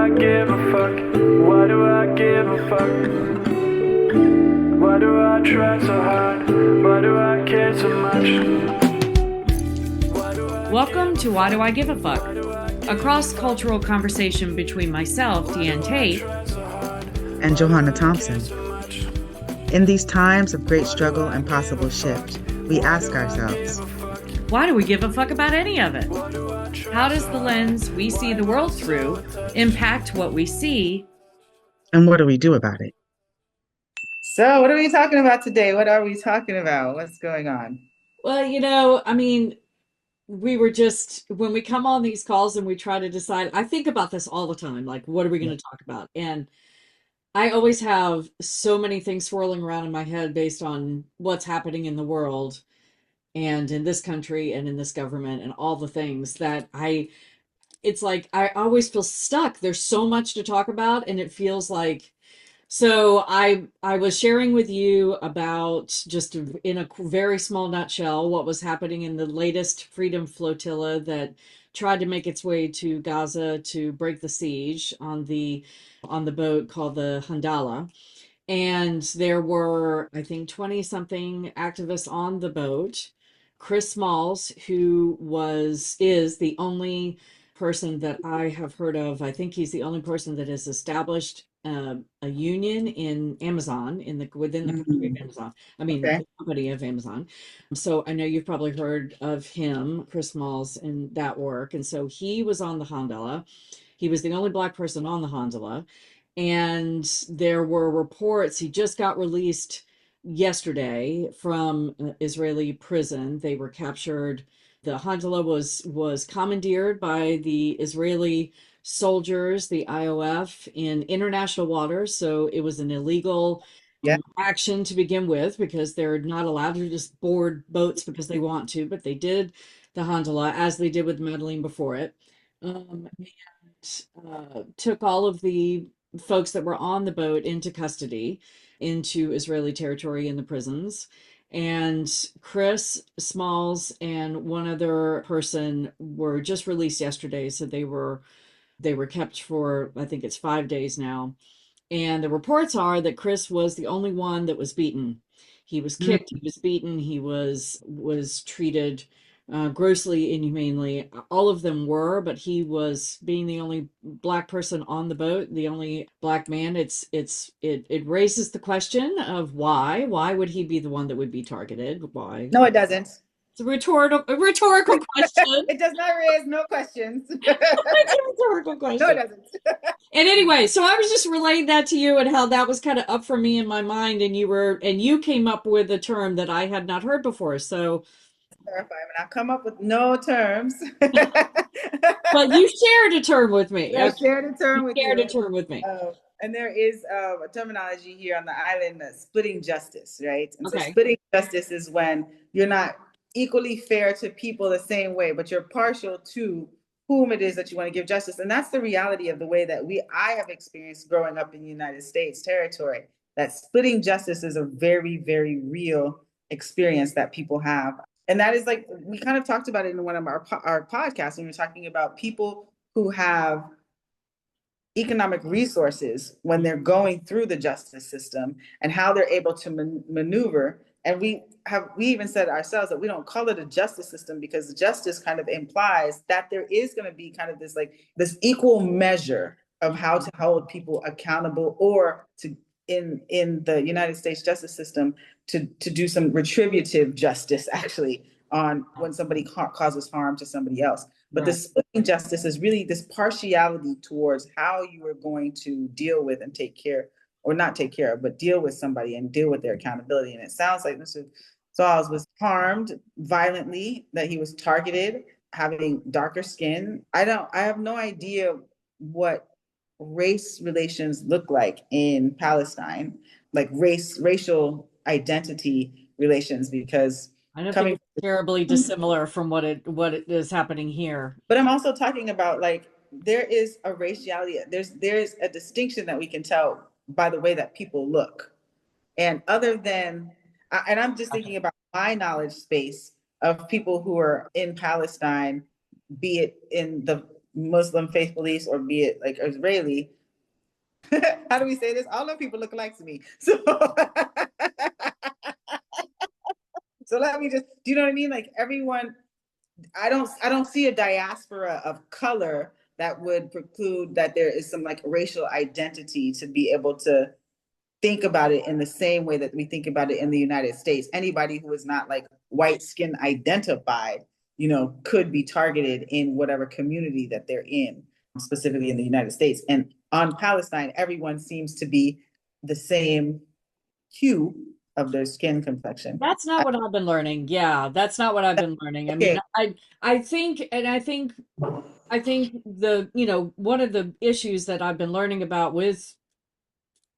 I give a fuck? Why do I give a fuck? Why do I try so hard? Why do I care so much? Welcome to Why Do I Give a Fuck? A cross-cultural conversation between myself, Diane Tate, and Johanna Thompson. In these times of great struggle and possible shift, we ask ourselves, why do we give a fuck about any of it? How does the lens we see the world through impact what we see? And what do we do about it? So, what are we talking about today? What are we talking about? What's going on? Well, we were just, when we come on these calls and we try to decide, I think about this all the time, like, what are we going to talk about? And I always have so many things swirling around in my head based on what's happening in the world and in this country and in this government and all the things that it's like I always feel stuck. There's so much to talk about, and it feels like, so I was sharing with you about, just in a very small nutshell, what was happening in the latest Freedom Flotilla that tried to make its way to Gaza to break the siege on the boat called the Handala. And there were, I think, 20 something activists on the boat. Chris Smalls, who is the only person that I have heard of. I think he's the only person that has established a union in Amazon, within the country of Amazon. Okay. The company of Amazon. So I know you've probably heard of him, Chris Smalls, and that work. And so he was on the Handala. He was the only Black person on the Handala. And there were reports, he just got released yesterday from Israeli prison. They were captured. The Handala was commandeered by the Israeli soldiers, the IOF, in international waters. So it was an illegal action to begin with, because they're not allowed to just board boats because they want to, but they did the Handala, as they did with Madeline before it. And took all of the folks that were on the boat into custody, into Israeli territory in the prisons. And Chris Smalls and one other person were just released yesterday. So they were kept for, I think it's 5 days now. And the reports are that Chris was the only one that was beaten. He was kicked, he was beaten, he was treated grossly inhumanely. All of them were, but he was, being the only Black person on the boat, the only Black man. It raises the question of why would he be the one that would be targeted? Why? No, it doesn't. It's a rhetorical question. It does not raise no questions. It's a rhetorical question. No, it doesn't. And anyway, so I was just relaying that to you, and how that was kind of up for me in my mind, and you came up with a term that I had not heard before. So Clarify. I mean, I come up with no terms. but you shared a term with me. I shared a term with you. Shared a term with me. And there is a terminology here on the island, splitting justice, right? And Okay. So splitting justice is when you're not equally fair to people the same way, but you're partial to whom it is that you want to give justice. And that's the reality of the way that I have experienced growing up in the United States territory, that splitting justice is a very, very real experience that people have. And that is, like, we kind of talked about it in one of our podcasts when we were talking about people who have economic resources when they're going through the justice system and how they're able to maneuver. And we even said ourselves that we don't call it a justice system, because justice kind of implies that there is going to be kind of this equal measure of how to hold people accountable, or to, in the United States justice system, to do some retributive justice, actually, on when somebody causes harm to somebody else. But right. The splitting justice is really this partiality towards how you are going to deal with and take care, or not take care of, but deal with somebody and deal with their accountability. And it sounds like Mr. Smalls was harmed violently, that he was targeted, having darker skin. I have no idea what race relations look like in Palestine, like racial identity relations, because I don't think it's terribly dissimilar from what it is happening here. But I'm also talking about, like, there is a raciality. There's a distinction that we can tell by the way that people look. And other than, and I'm just thinking about my knowledge space of people who are in Palestine, be it in the Muslim faith beliefs, or be it like Israeli. How do we say this? All of people look alike to me. So so let me just, do you know what I mean? Like everyone, I don't see a diaspora of color that would preclude that there is some like racial identity to be able to think about it in the same way that we think about it in the United States. Anybody who is not like white skin identified, could be targeted in whatever community that they're in, specifically in the United States. And on Palestine, everyone seems to be the same hue of their skin complexion. That's not what I've been learning. Yeah, that's not what I've been learning. I mean, Okay. I think, and I think one of the issues that I've been learning about with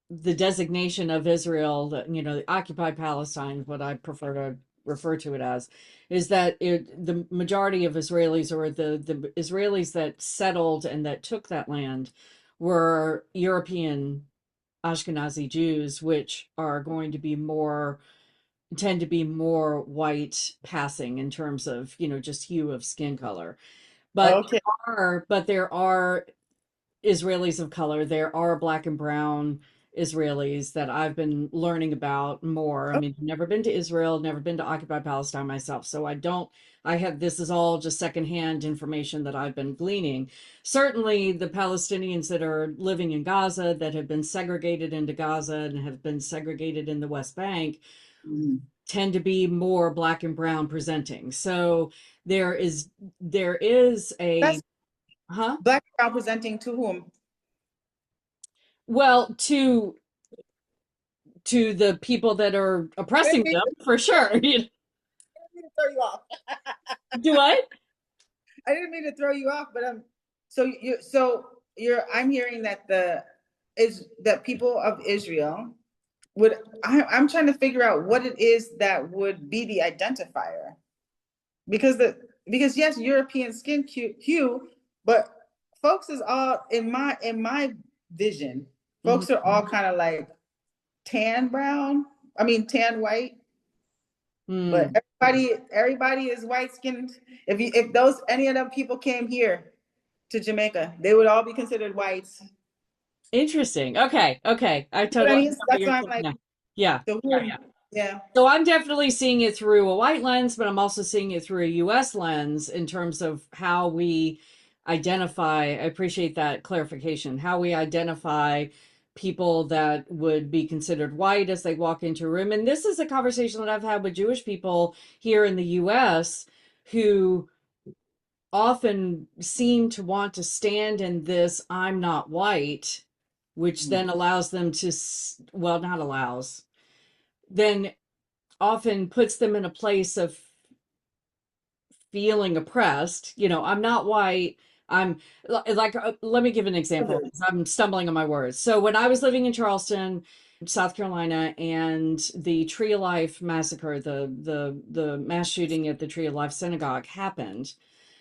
the designation of Israel, the occupied Palestine, what I prefer to refer to it as, is that the majority of Israelis, or the Israelis that settled and that took that land, were European Ashkenazi Jews, which are going to be tend to be more white passing in terms of, just hue of skin color. But Okay. there are Israelis of color. There are black and brown Israelis that I've been learning about more. I mean, never been to Israel, never been to occupied Palestine myself. So this is all just secondhand information that I've been gleaning. Certainly the Palestinians that are living in Gaza, that have been segregated into Gaza and have been segregated in the West Bank, tend to be more black and brown presenting. So there is a, That's huh? black and brown presenting to whom? Well, to the people that are I didn't oppressing mean them, for sure. to throw you off. Do what? I didn't mean to throw you off, but I'm hearing that that people of Israel I'm trying to figure out what it is that would be the identifier, because yes, European skin hue, but folks is all in my vision. Folks are all kind of like tan brown. I mean tan white. But everybody is white skinned. If any of them people came here to Jamaica, they would all be considered whites. Interesting. Okay. Okay. I You know what I totally mean? understand what That's you're why I'm saying like, now. Yeah. so Yeah. Yeah. yeah. So I'm definitely seeing it through a white lens, but I'm also seeing it through a US lens in terms of how we identify. I appreciate that clarification. How we identify people that would be considered white as they walk into a room. And this is a conversation that I've had with Jewish people here in the US who often seem to want to stand in this "I'm not white," which then allows them to, well, not allows, then often puts them in a place of feeling oppressed. I'm not white. I'm like, let me give an example, because I'm stumbling on my words. So when I was living in Charleston, South Carolina, and the Tree of Life massacre, the mass shooting at the Tree of Life synagogue happened.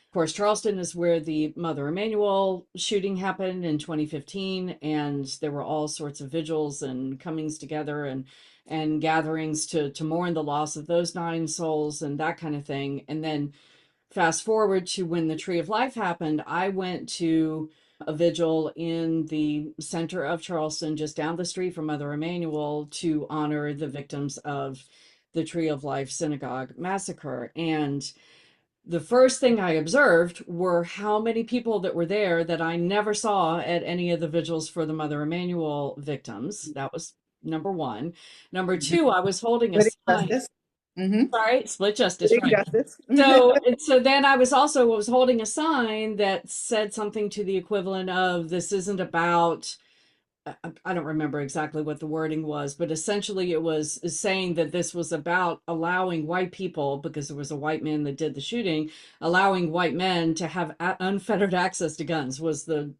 Of course, Charleston is where the Mother Emanuel shooting happened in 2015, and there were all sorts of vigils and comings together and gatherings to mourn the loss of those 9 souls and that kind of thing. And then fast forward to when the Tree of Life happened, I went to a vigil in the center of Charleston, just down the street from Mother Emanuel, to honor the victims of the Tree of Life synagogue massacre. And the first thing I observed were how many people that were there that I never saw at any of the vigils for the Mother Emanuel victims. That was number one. Number two, I was holding a Split sign. justice. Mm-hmm. Sorry, split justice, Split right? justice. So then I was holding a sign that said something to the equivalent of, "This isn't about," I don't remember exactly what the wording was, but essentially it was saying that this was about allowing white people, because there was a white man that did the shooting, allowing white men to have unfettered access to guns, was the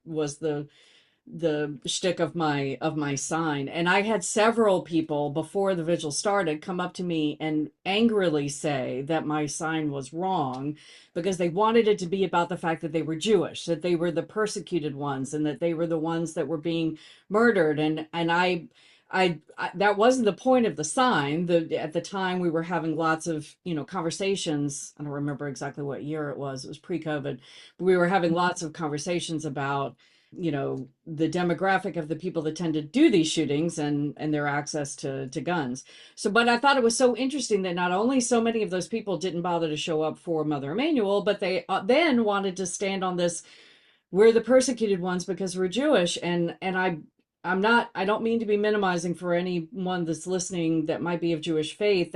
shtick of my sign. And I had several people before the vigil started come up to me and angrily say that my sign was wrong, because they wanted it to be about the fact that they were Jewish, that they were the persecuted ones, and that they were the ones that were being murdered. And that wasn't the point of the sign. At the time we were having lots of, conversations. I don't remember exactly what year it was. It was pre-COVID. But we were having lots of conversations about, the demographic of the people that tend to do these shootings and their access to guns. So, but I thought it was so interesting that not only so many of those people didn't bother to show up for Mother Emanuel, but they then wanted to stand on this, we're the persecuted ones because we're Jewish. I don't mean to be minimizing for anyone that's listening that might be of Jewish faith,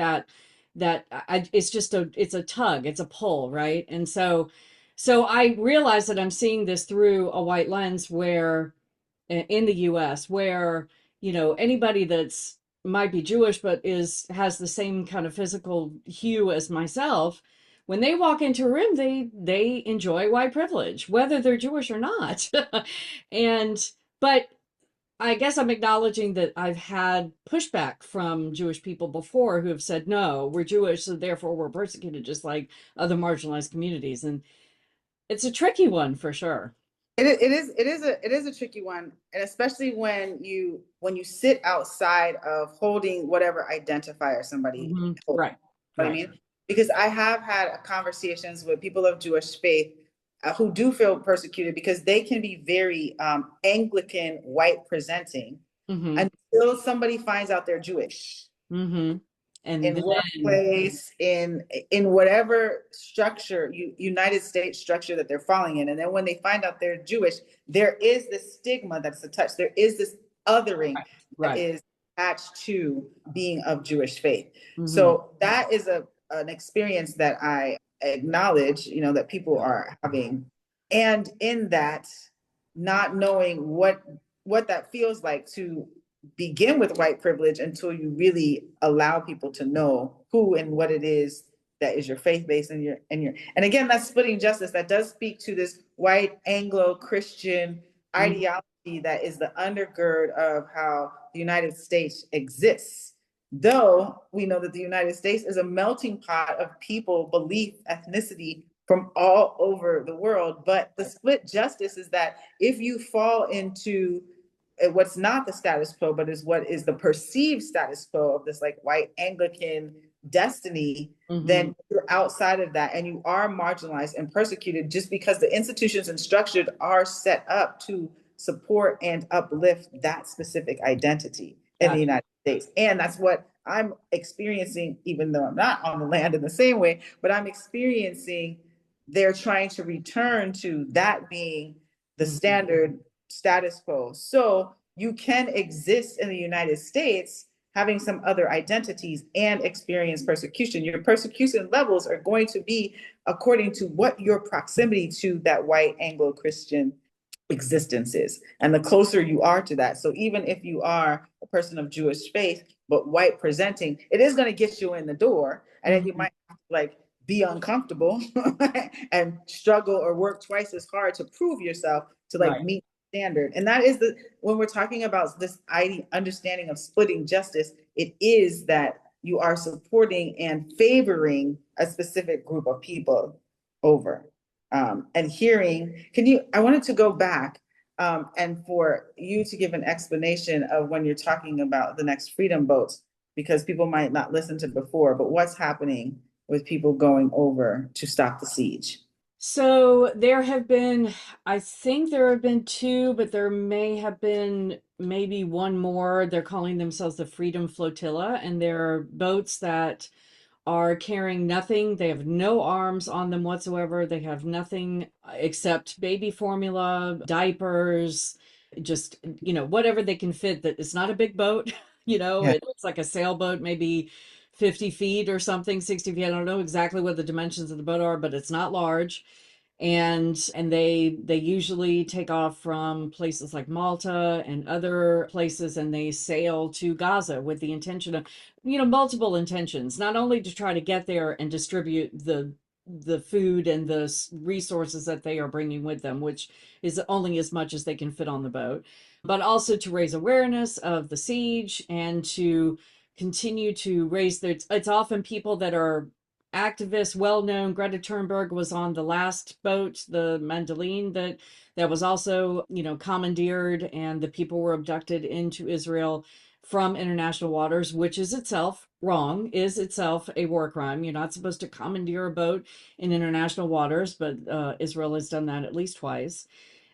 it's just it's a tug, it's a pull, right? And so I realize that I'm seeing this through a white lens, where in the US, where, anybody that's might be Jewish but has the same kind of physical hue as myself, when they walk into a room, they enjoy white privilege, whether they're Jewish or not. and but I guess I'm acknowledging that I've had pushback from Jewish people before who have said, no, we're Jewish, so therefore we're persecuted just like other marginalized communities. And it's a tricky one for sure. It is a tricky one, and especially when you sit outside of holding whatever identifier somebody holds. Right. What I mean, because I have had conversations with people of Jewish faith who do feel persecuted because they can be very Anglican, white presenting until somebody finds out they're Jewish. And in workplace, in whatever structure, United States structure that they're falling in. And then when they find out they're Jewish, there is this stigma that's attached. There is this othering that is attached to being of Jewish faith. So that is an experience that I acknowledge, that people are having. And in that, not knowing what that feels like to begin with white privilege until you really allow people to know who and what it is that is your faith base and again, that's splitting justice. That does speak to this white Anglo-Christian ideology that is the undergird of how the United States exists. Though we know that the United States is a melting pot of people, belief, ethnicity from all over the world. But the split justice is that if you fall into what's not the status quo, but is what is the perceived status quo of this like white Anglican destiny, then you're outside of that and you are marginalized and persecuted just because the institutions and structures are set up to support and uplift that specific identity in the United States. And that's what I'm experiencing, even though I'm not on the land in the same way, but I'm experiencing they're trying to return to that being the standard status quo. So you can exist in the United States having some other identities and experience persecution. Your persecution levels are going to be according to what your proximity to that white Anglo-Christian existence is. And the closer you are to that. So even if you are a person of Jewish faith, but white presenting, it is going to get you in the door. And then you might like be uncomfortable and struggle or work twice as hard to prove yourself to like meet standard. And that is when we're talking about this understanding of splitting justice, it is that you are supporting and favoring a specific group of people over and hearing. I wanted to go back and for you to give an explanation of when you're talking about the next freedom boats, because people might not listen to before, but what's happening with people going over to stop the siege? So I think there have been two, but there may have been maybe one more. They're calling themselves the Freedom Flotilla, and they're boats that are carrying nothing. They have no arms on them whatsoever. They have nothing except baby formula, diapers, just, whatever they can fit. That it's not a big boat, It looks like a sailboat, maybe 50 feet or something, 60 feet. I don't know exactly what the dimensions of the boat are, but it's not large. And they usually take off from places like Malta and other places, and they sail to Gaza with the intention of, multiple intentions, not only to try to get there and distribute the food and the resources that they are bringing with them, which is only as much as they can fit on the boat, but also to raise awareness of the siege and to continue to raise it's often people that are activists, well-known. Greta Thunberg was on the last boat, the Mandalene, that was also, commandeered, and the people were abducted into Israel. from international waters, which is itself wrong, is itself a war crime. You're not supposed to commandeer a boat in international waters, but Israel has done that at least twice.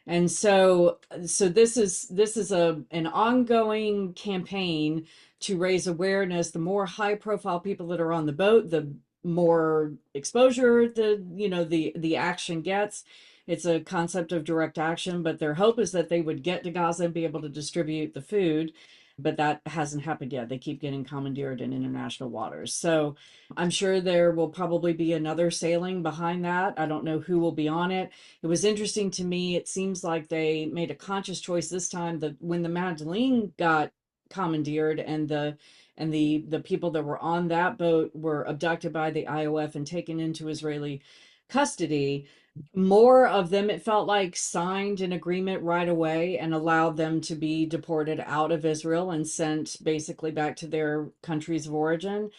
And so this is an ongoing campaign to raise awareness. The more high profile people that are on the boat, the more exposure the action gets. It's a concept of direct action, but their hope is that they would get to Gaza and be able to distribute the food. But that hasn't happened yet. They keep getting commandeered in international waters. So I'm sure there will probably be another sailing behind that. I don't know who will be on it. It was interesting to me. It seems like they made a conscious choice this time that when the Magdalene got commandeered and the people that were on that boat were abducted by the IOF and taken into Israeli custody, more of them, it felt like, signed an agreement right away and allowed them to be deported out of Israel and sent basically back to their countries of origin.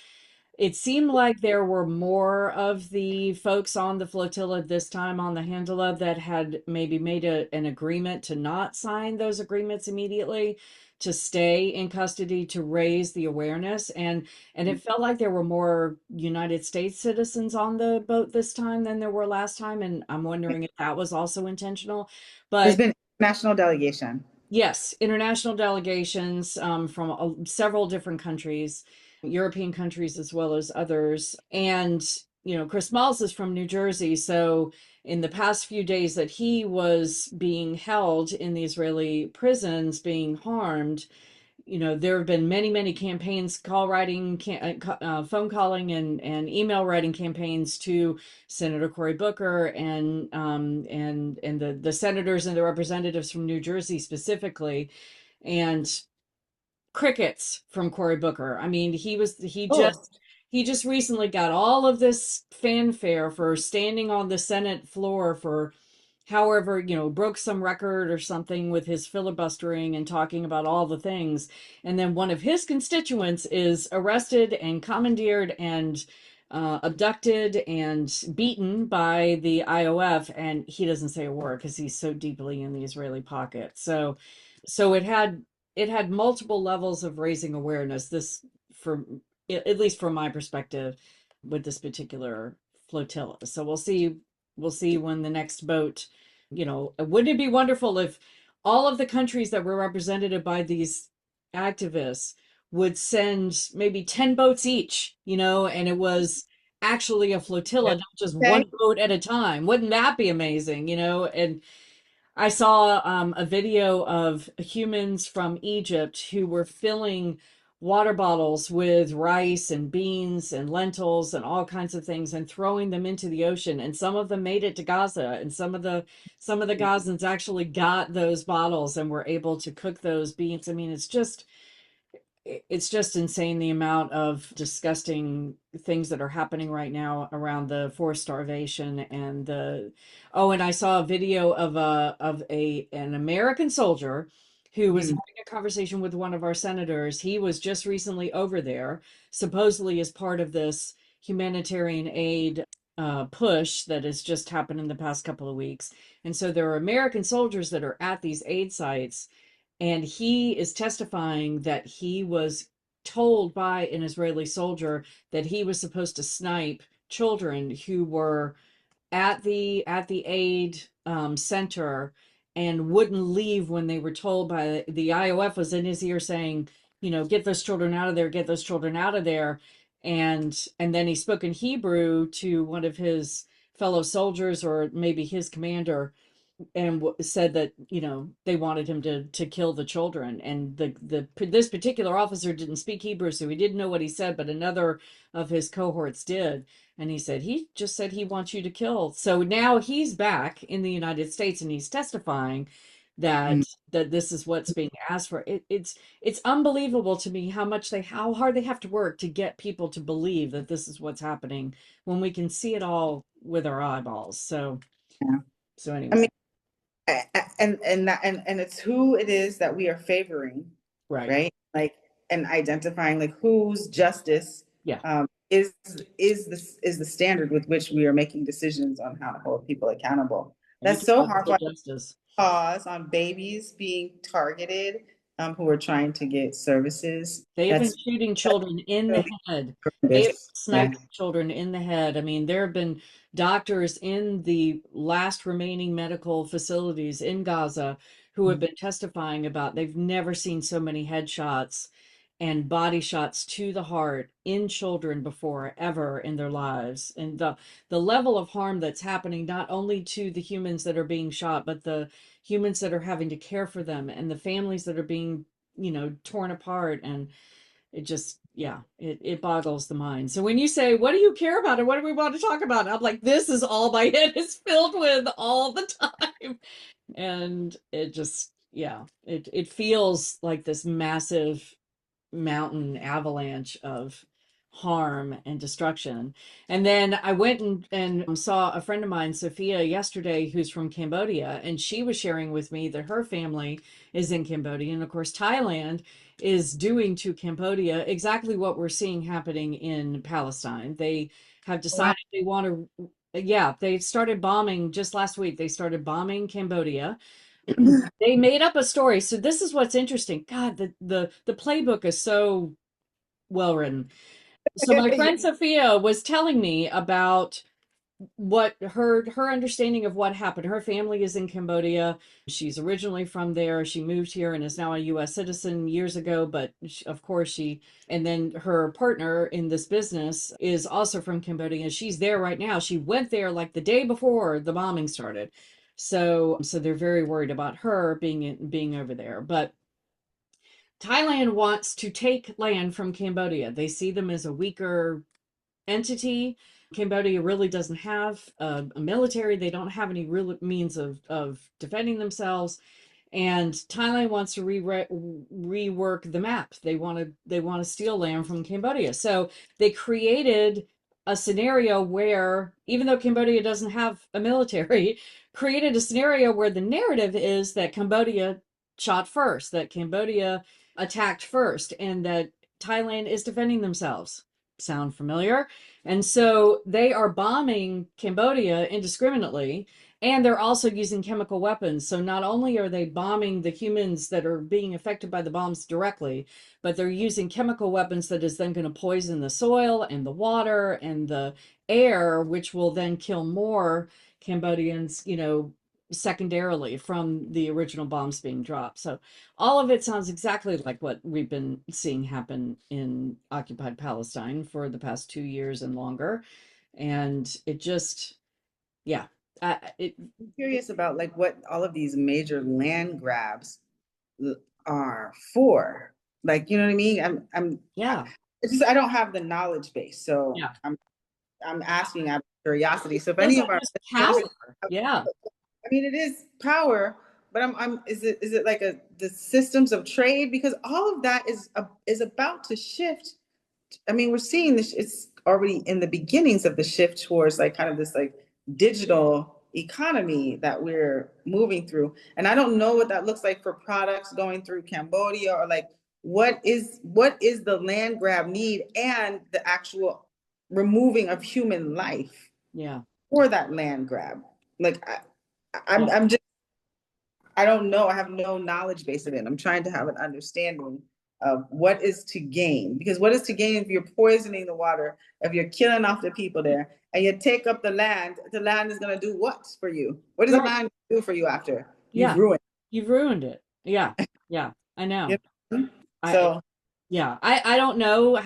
It seemed like there were more of the folks on the flotilla this time on the Handala that had maybe made an agreement to not sign those agreements immediately, to stay in custody, to raise the awareness. And it felt like there were more United States citizens on the boat this time than there were last time. And I'm wondering if that was also intentional. There's But been national delegation. yes, international delegations from several different countries, European countries as well as others. And, Chris Smalls is from New Jersey. So in the past few days that he was being held in the Israeli prisons, being harmed, there have been many, many campaigns, call writing, phone calling, and email writing campaigns to Senator Cory Booker and the senators and the representatives from New Jersey specifically, and crickets from Cory Booker. I mean, Oh, he just recently got all of this fanfare for standing on the Senate floor for however, broke some record or something with his filibustering and talking about all the things. And then one of his constituents is arrested and commandeered and abducted and beaten by the IOF, and he doesn't say a word because he's so deeply in the Israeli pocket. So it had multiple levels of raising awareness. This, for at least from my perspective, with this particular flotilla. So we'll see when the next boat, wouldn't it be wonderful if all of the countries that were represented by these activists would send maybe 10 boats each, and it was actually a flotilla, not just okay. one boat at a time. Wouldn't that be amazing? And I saw a video of humans from Egypt who were filling water bottles with rice and beans and lentils and all kinds of things and throwing them into the ocean. And some of them made it to Gaza, and some of the Gazans actually got those bottles and were able to cook those beans. I mean, it's just insane the amount of disgusting things that are happening right now around the forced starvation and and I saw a video of an American soldier who was having a conversation with one of our senators. He was just recently over there, supposedly as part of this humanitarian aid push that has just happened in the past couple of weeks. And so there are American soldiers that are at these aid sites, and he is testifying that he was told by an Israeli soldier that he was supposed to snipe children who were at the aid center and wouldn't leave when they were told by the IOF was in his ear saying, get those children out of there, get those children out of there. And then he spoke in Hebrew to one of his fellow soldiers, or maybe his commander, and said that they wanted him to kill the children. And this particular officer didn't speak Hebrew, so he didn't know what he said, but another of his cohorts did. And he just said he wants you to kill. So now he's back in the United States and he's testifying that this is what's being asked for. It's unbelievable to me how hard they have to work to get people to believe that this is what's happening when we can see it all with our eyeballs. So Yeah. so I anyway. mean, and it's who it is that we are favoring, Right. right? Like, and identifying like whose justice Yeah. is the standard with which we are making decisions on how to hold people accountable. And you That's talk so about harmful. social justice. Pause on babies being targeted who are trying to get services. They've been shooting That's children in the really head. They have horrendous. Yeah. sniped children in the head. I mean, there have been doctors in the last remaining medical facilities in Gaza who have been testifying about they've never seen so many headshots and body shots to the heart in children before ever in their lives. And the level of harm that's happening not only to the humans that are being shot, but the humans that are having to care for them and the families that are being, torn apart. And it just, yeah, it boggles the mind. So when you say, what do you care about and what do we want to talk about? I'm like, this is all my head is filled with all the time. And it just, yeah, it feels like this massive mountain avalanche of harm and destruction. And then I went and saw a friend of mine, Sophia, yesterday, who's from Cambodia, and she was sharing with me that her family is in Cambodia. And of course, Thailand is doing to Cambodia exactly what we're seeing happening in Palestine. They have decided they want to, yeah, they started bombing just last week. They started bombing Cambodia. They made up a story. So this is what's interesting. God, the playbook is so well written. So my friend Sophia was telling me about what her understanding of what happened. Her family is in Cambodia. She's originally from there. She moved here and is now a US citizen years ago, but of course and then her partner in this business is also from Cambodia. She's there right now. She went there like the day before the bombing started. So they're very worried about her being over there. But Thailand wants to take land from Cambodia. They see them as a weaker entity. Cambodia really doesn't have a military. They don't have any real means of defending themselves. And Thailand wants to rework the map. They want to steal land from Cambodia. So they created a scenario where, even though Cambodia doesn't have a military, created a scenario where the narrative is that Cambodia shot first, that Cambodia attacked first, and that Thailand is defending themselves. Sound familiar? And so they are bombing Cambodia indiscriminately, and they're also using chemical weapons. So not only are they bombing the humans that are being affected by the bombs directly, but they're using chemical weapons that is then going to poison the soil and the water and the air, which will then kill more Cambodians, secondarily from the original bombs being dropped. So all of it sounds exactly like what we've been seeing happen in occupied Palestine for the past 2 years and longer. And it just, yeah, I'm curious about like what all of these major land grabs are for. Like, you know what I mean? yeah, It's just I don't have the knowledge base, so yeah. I'm asking out of curiosity. So if It's any of like our this power. Yeah, I mean, it is power, but is it like the systems of trade? Because all of that is about to shift. I mean, we're seeing this, it's already in the beginnings of the shift towards like kind of this like digital economy that we're moving through. And I don't know what that looks like for products going through Cambodia, or like what is the land grab need and the actual removing of human life yeah, for that land grab. Like yeah. I'm just, I don't know. I have no knowledge base in it. I'm trying to have an understanding of what is to gain. Because what is to gain if you're poisoning the water, if you're killing off the people there, and you take up the land is going to do what for you? What does the Right. land do for you after you've Yeah, ruined you've ruined it. Yeah, yeah, I know. it? I So Yeah, I don't know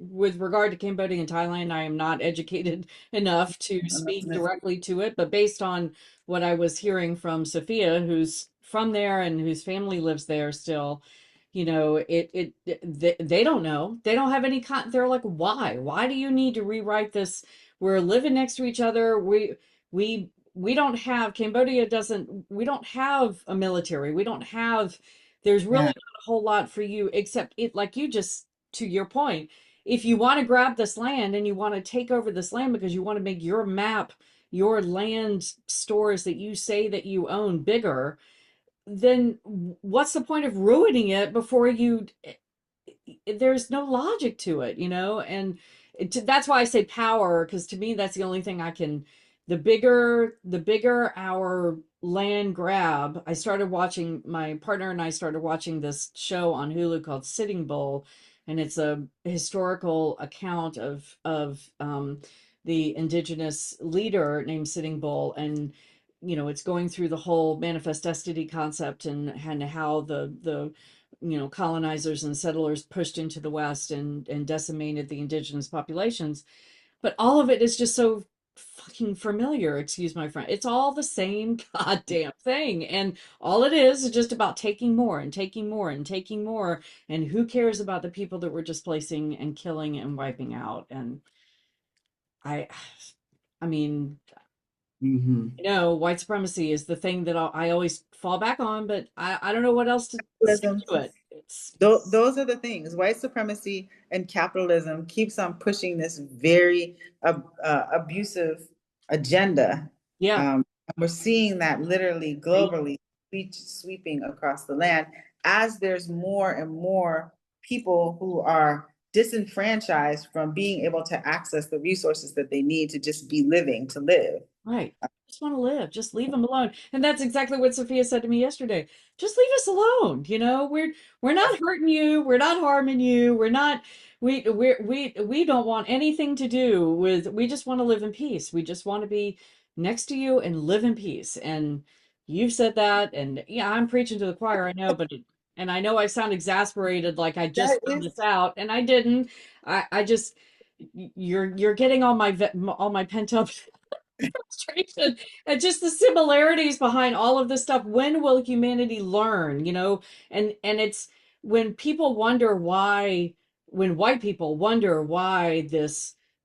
with regard to Cambodia and Thailand. I am not educated enough to speak directly to it, but based on what I was hearing from Sophia, who's from there and whose family lives there still, they don't know. They don't have they're like, why? Why do you need to rewrite this? We're living next to each other. We don't have Cambodia doesn't we don't have a military. We don't have there's really yeah, not a whole lot for you except it like you just to your point, if you want to grab this land and you want to take over this land because you want to make your map, your land stores that you say that you own bigger, then what's the point of ruining it before there's no logic to it, and that's why I say power, because to me that's the only thing I can the bigger our land grab. I started watching, my partner and I started watching this show on Hulu called Sitting Bull, and it's a historical account of the indigenous leader named Sitting Bull. And it's going through the whole manifest destiny concept, and how the colonizers and settlers pushed into the West and decimated the indigenous populations. But all of it is just so fucking familiar, excuse my friend. It's all the same goddamn thing. And all it is just about taking more and taking more and taking more. And who cares about the people that we're displacing and killing and wiping out? And I I mean, white supremacy is the thing that I always fall back on, but I don't know what else to say Capitalism. to it. Those are the things. White supremacy and capitalism keeps on pushing this very abusive agenda. Yeah, We're seeing that literally globally sweeping across the land as there's more and more people who are disenfranchised from being able to access the resources that they need to just be living, to live. right. Just want to live. Just leave them alone. And that's exactly what Sophia said to me yesterday. Just leave us alone. We're not hurting you. We're not harming you. We don't want anything to do with, we just want to live in peace. We just want to be next to you and live in peace. And you've said that, and yeah, I'm preaching to the choir, I know, and I know I sound exasperated, like I just found this out, and I didn't. I just, you're getting all my pent up frustration and just the similarities behind all of this stuff. When will humanity learn? And it's when people wonder why, when white people wonder why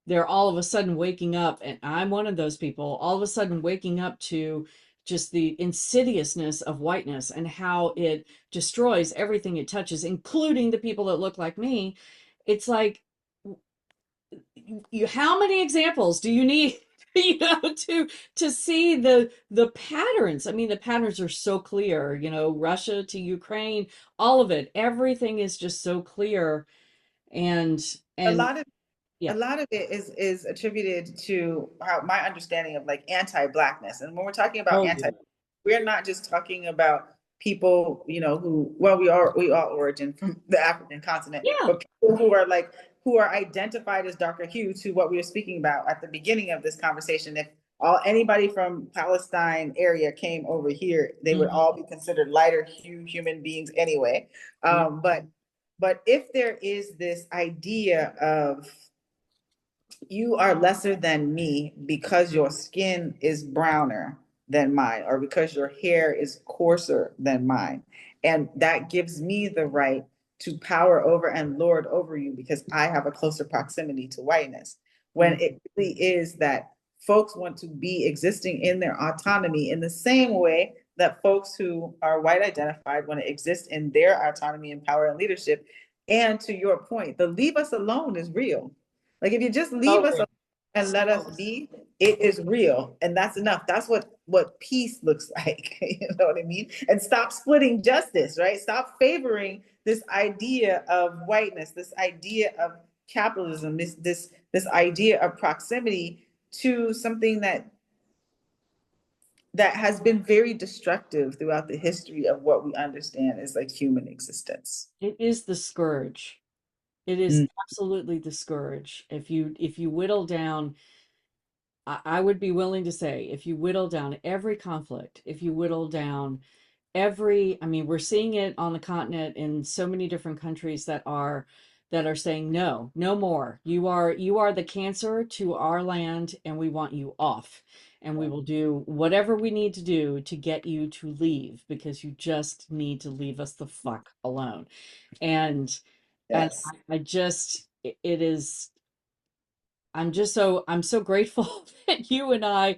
they're all of a sudden waking up, and I'm one of those people, all of a sudden waking up to just the insidiousness of whiteness and how it destroys everything it touches, including the people that look like me. It's like, how many examples do you need to see the patterns? I mean, the patterns are so clear, Russia to Ukraine, all of it, everything is just so clear. and A and lot of yeah. a lot of it is attributed to how my understanding of like anti-blackness. And when we're talking about Oh yeah. we're not just talking about people, who, well, we all origin from the African continent, Yeah. but people who are identified as darker hue, to what we were speaking about at the beginning of this conversation. If anybody from Palestine area came over here, they would all be considered lighter hue human beings anyway. Yeah. But if there is this idea of you are lesser than me because your skin is browner than mine, or because your hair is coarser than mine, and that gives me the right to power over and lord over you because I have a closer proximity to whiteness, when it really is that folks want to be existing in their autonomy in the same way that folks who are white identified want to exist in their autonomy and power and leadership. And to your point, the leave us alone is real. Like, if you just leave us alone and let us be, it is real. And that's enough. That's what peace looks like. You know what I mean? And stop splitting justice, right? Stop favoring this idea of whiteness, this idea of capitalism, this idea of proximity to something that has been very destructive throughout the history of what we understand as like human existence. It is the scourge. It is absolutely the scourge. If you whittle down, I would be willing to say, if you whittle down every conflict, if you whittle down I mean, we're seeing it on the continent in so many different countries that are saying no, no more. You are the cancer to our land, and we want you off. And we will do whatever we need to do to get you to leave, because you just need to leave us the fuck alone. And Yes. I just, it is, I'm so grateful that you and I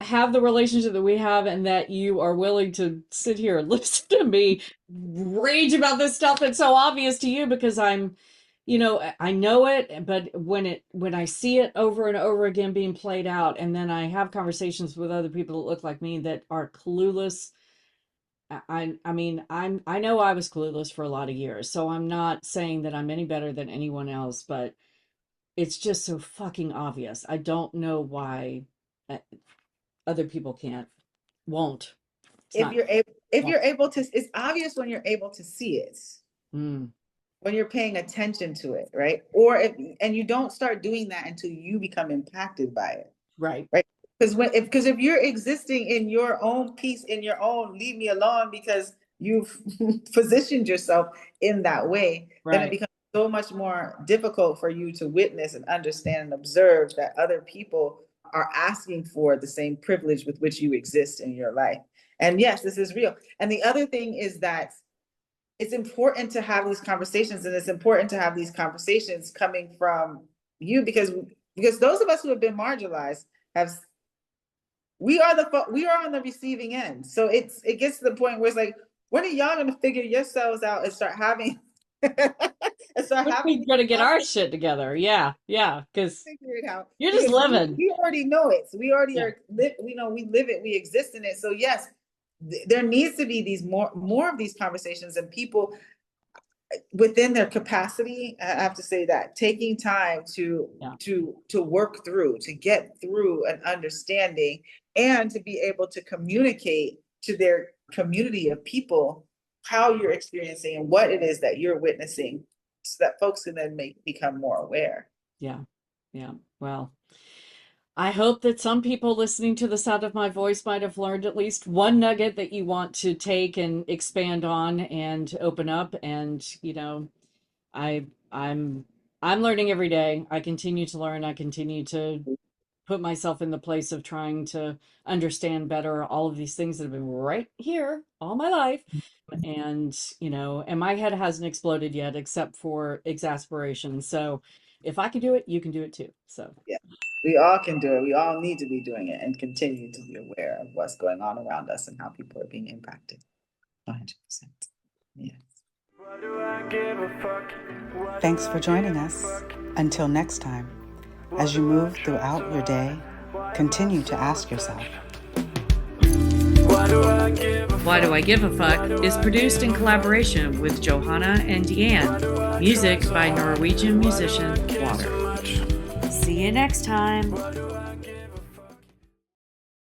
have the relationship that we have, and that you are willing to sit here and listen to me rage about this stuff that's so obvious to you, because I know it, but when I see it over and over again being played out, and then I have conversations with other people that look like me that are clueless. I mean, I know I was clueless for a lot of years, so I'm not saying that I'm any better than anyone else, but it's just so fucking obvious. I don't know why. other people won't. If you're able to, it's obvious when you're able to see it. Mm. When you're paying attention to it, right? And you don't start doing that until you become impacted by it. Right. Right. Because if you're existing in your own peace, in your own leave me alone, because you've positioned yourself in that way, then it becomes so much more difficult for you to witness and understand and observe that other people are asking for the same privilege with which you exist in your life. And yes, this is real. And the other thing is that it's important to have these conversations, and it's important to have these conversations coming from you, because those of us who have been marginalized we are on the receiving end. So it gets to the point where it's like, when are y'all going to figure yourselves out and start having We're gonna get our shit together. Yeah, because figure it out. You're just living. We already know it. So we already we live it, we exist in it. So yes, there needs to be these more of these conversations, and people within their capacity, I have to say that, taking time to work through, to get through an understanding, and to be able to communicate to their community of people how you're experiencing and what it is that you're witnessing, so that folks can then become more aware. Yeah. Well, I hope that some people listening to the sound of my voice might have learned at least one nugget that you want to take and expand on and open up. And, I'm learning every day. I continue to learn. I continue to put myself in the place of trying to understand better all of these things that have been right here all my life. And, and my head hasn't exploded yet, except for exasperation. So if I can do it, you can do it too. So yeah, we all can do it. We all need to be doing it, and continue to be aware of what's going on around us and how people are being impacted. 100%. Yes. Thanks for joining us. Until next time, as you move throughout your day, continue to ask yourself, Why Do I Give a Fuck is produced in collaboration with Johanna and Diane. Music by Norwegian musician Water. See you next time.